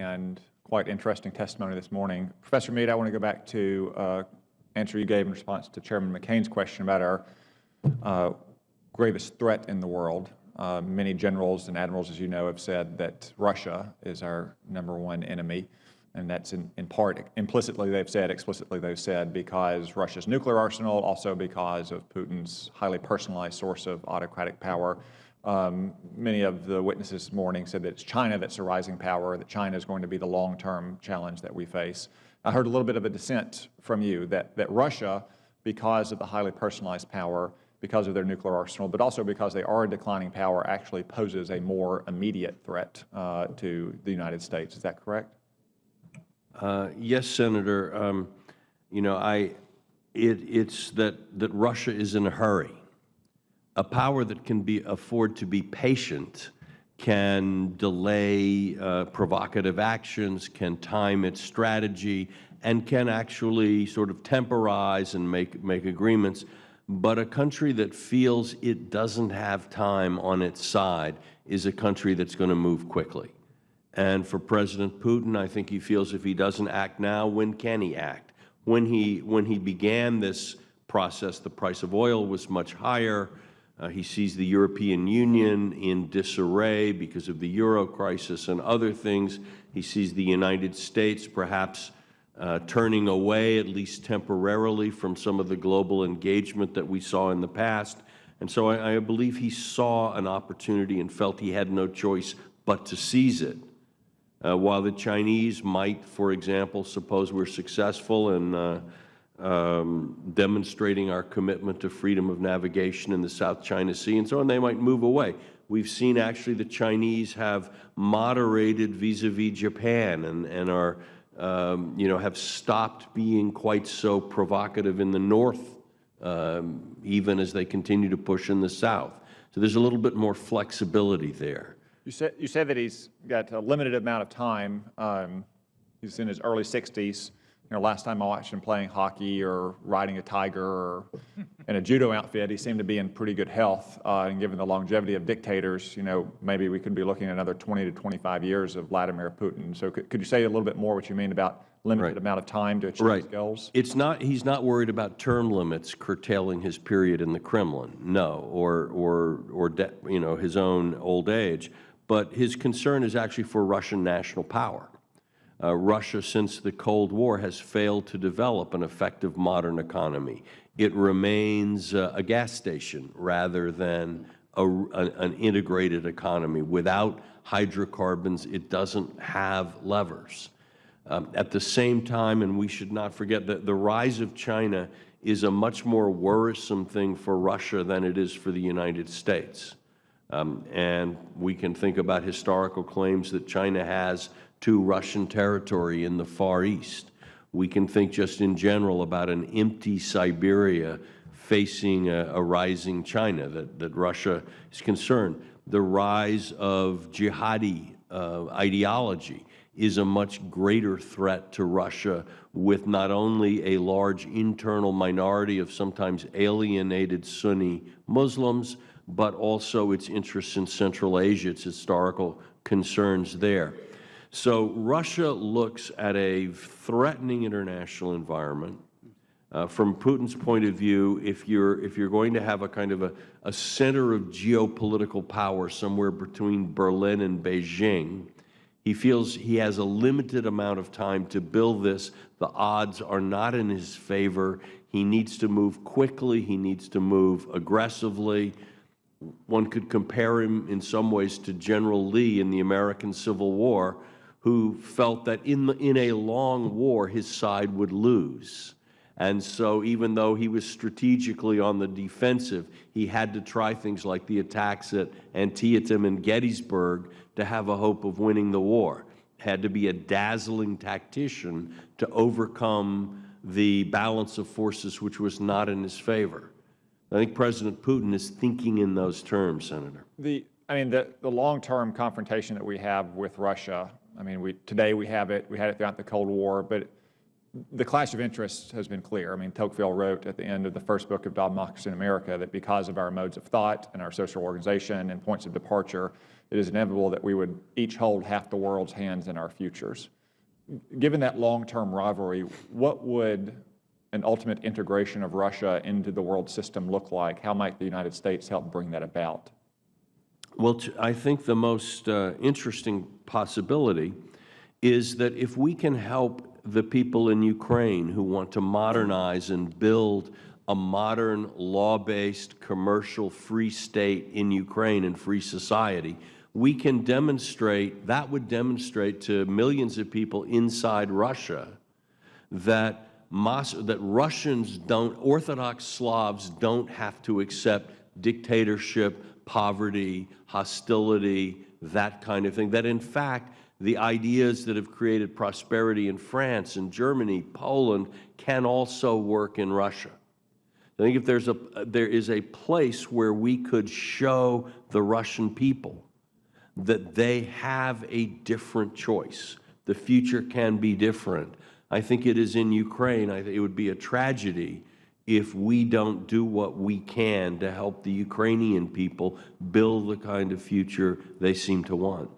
and quite interesting testimony this morning. Professor Mead, I want to go back to answer you gave in response to Chairman McCain's question about our gravest threat in the world. Many generals and admirals, as you know, have said that Russia is our #1 enemy, and that's in part implicitly they've said, explicitly they've said, because Russia's nuclear arsenal, also because of Putin's highly personalized source of autocratic power. Many of the witnesses this morning said that it's China that's a rising power, that China is going to be the long-term challenge that we face. I heard a little bit of a dissent from you that Russia, because of the highly personalized power, because of their nuclear arsenal, but also because they are a declining power, actually poses a more immediate threat to the United States. Is that correct? Yes, Senator. You know, it's that Russia is in a hurry. A power that can afford to be patient can delay provocative actions, can time its strategy, and can actually sort of temporize and make agreements. But a country that feels it doesn't have time on its side is a country that's going to move quickly. And for President Putin, I think he feels if he doesn't act now, when can he act? When he began this process, the price of oil was much higher. He sees the European Union in disarray because of the euro crisis and other things. He sees the United States perhaps turning away, at least temporarily, from some of the global engagement that we saw in the past. And so I believe he saw an opportunity and felt he had no choice but to seize it. While the Chinese might, for example, suppose we're successful in demonstrating our commitment to freedom of navigation in the South China Sea and so on, they might move away. We've seen actually the Chinese have moderated vis-a-vis Japan and are, you know, have stopped being quite so provocative in the north, even as they continue to push in the south. So there's a little bit more flexibility there. You said that he's got a limited amount of time. He's in his early 60s. You know, last time I watched him playing hockey or riding a tiger or in a judo outfit, he seemed to be in pretty good health. And given the longevity of dictators, you know, maybe we could be looking at another 20 to 25 years of Vladimir Putin. So could you say a little bit more what you mean about limited amount of time to achieve his goals? He's not worried about term limits curtailing his period in the Kremlin, no, or you know, his own old age. But his concern is actually for Russian national power. Russia, since the Cold War, has failed to develop an effective modern economy. It remains a gas station rather than an integrated economy. Without hydrocarbons, it doesn't have levers. At the same time, and we should not forget that the rise of China is a much more worrisome thing for Russia than it is for the United States. And we can think about historical claims that China has to Russian territory in the Far East. We can think just in general about an empty Siberia facing a rising China, that Russia is concerned. The rise of jihadi ideology is a much greater threat to Russia, with not only a large internal minority of sometimes alienated Sunni Muslims, but also its interests in Central Asia, its historical concerns there. So Russia looks at a threatening international environment. From Putin's point of view, if you're going to have a kind of a center of geopolitical power somewhere between Berlin and Beijing, he feels he has a limited amount of time to build this. The odds are not in his favor. He needs to move quickly. He needs to move aggressively. One could compare him in some ways to General Lee in the American Civil War, who felt that in a long war his side would lose. And so even though he was strategically on the defensive, he had to try things like the attacks at Antietam and Gettysburg to have a hope of winning the war. Had to be a dazzling tactician to overcome the balance of forces which was not in his favor. I think President Putin is thinking in those terms, Senator. The long-term confrontation that we have with Russia, I mean, today we have it. We had it throughout the Cold War, but the clash of interests has been clear. I mean, Tocqueville wrote at the end of the first book of Democracy in America that because of our modes of thought and our social organization and points of departure, it is inevitable that we would each hold half the world's hands in our futures. Given that long-term rivalry, what would an ultimate integration of Russia into the world system look like? How might the United States help bring that about? Well, I think the most interesting possibility is that if we can help the people in Ukraine who want to modernize and build a modern, law-based, commercial, free state in Ukraine and free society, we can demonstrate, that would demonstrate to millions of people inside Russia that Russians don't, Orthodox Slavs don't have to accept dictatorship, poverty, hostility, that kind of thing. That in fact, the ideas that have created prosperity in France and Germany, Poland, can also work in Russia. I think if there is a place where we could show the Russian people that they have a different choice, the future can be different. I think it is in Ukraine. I think it would be a tragedy if we don't do what we can to help the Ukrainian people build the kind of future they seem to want.